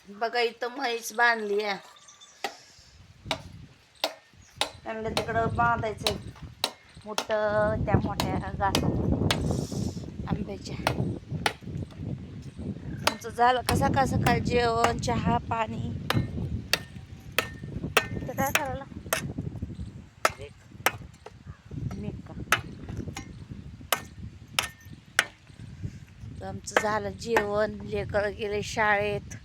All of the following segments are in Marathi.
बघा इथं म्हैस बांधली आहे. त्यांना तिकडं बांधायचं मोठं त्या मोठ्या गाठात आंब्याच्या. आमचं झालं कसा का सकाळ जेवण चहा पाणी. तर काय करायला मीठ का तर आमचं झालं जेवण. लेकर गेले शाळेत.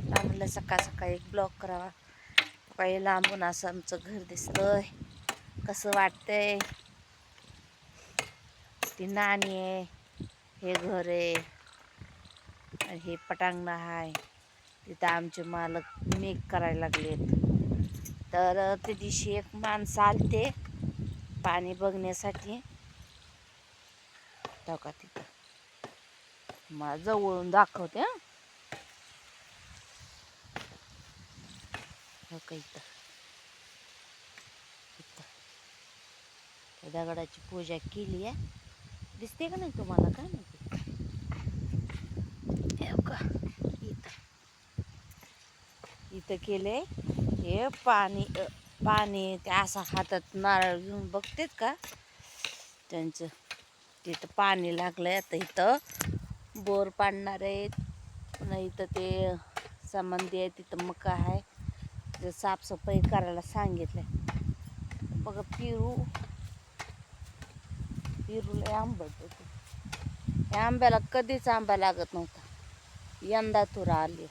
म्हणलं सकाळ सकाळी एक ब्लॉग करावा. काही लांबून असं आमचं घर दिसतंय. कसं वाटतंय. ती नाणी आहे, हे घर आहे आणि हे पटांगण आहे. तिथं आमचे मालक मेक करायला लागलेत. तर त्या दिवशी एक माणसं आलते पाणी बघण्यासाठी. का तिथं मला जवळून दाखवते. इथं दगडाची पूजा केली आहे. दिसते का नाही तुम्हाला काय माहिती. इथं केले हे पाणी ते असं हातात नारळ घेऊन बघतेत का त्यांचं तिथं पाणी लागलंय. आता इथं बोर पाडणार आहेत. पुन्हा इथं ते संबंधी आहे तिथं मका आहे. ते साफसफाई करायला सांगितलंय. बघा पेरूला आंबट होते. या आंब्याला कधीच आंबा लागत नव्हता. यंदा तुरा आली.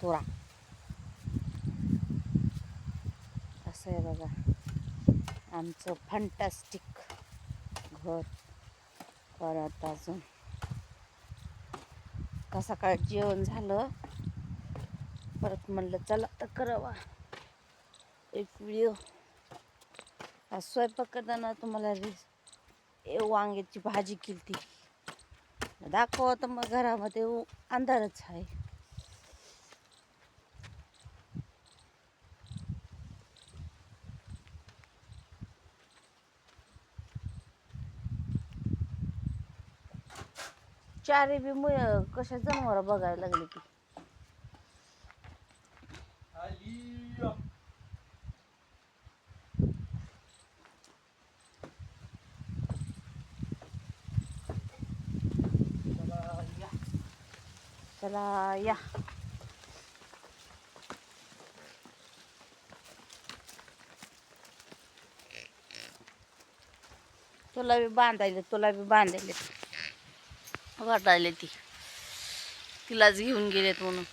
तुरा असं आहे बघा आमचं फंटास्टिक घर. परत अजून कसं काय जेवण झालं. परत म्हणलं चला तर करावा एक व्हिडिओ. आज स्वयंपाक करताना तुम्हाला वांग्याची भाजी केली दाखवा. तर मग घरामध्ये अंधारच आहे. चारी बी कशा जनावर बघायला लागली ती. चला या तुला बी बांधायले वाटायले तिलाच घेऊन गेलेत म्हणून.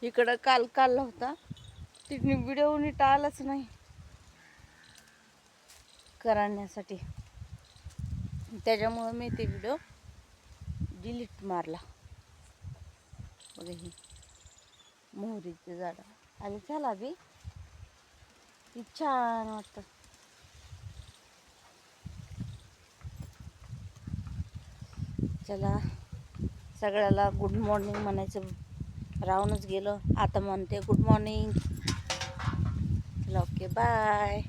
इकडं काल काढला होता. तिने व्हिडिओ नीट आलाच नाही करण्यासाठी. त्याच्यामुळं मी ते व्हिडिओ डिलीट मारला. बघा ही मोहरीचे झाड आणि त्याला बी छान वाटतं. चला सगळ्याला गुड मॉर्निंग म्हणायचं राहूनच गेलं. आता म्हणते गुड मॉर्निंग. चला ओके बाय.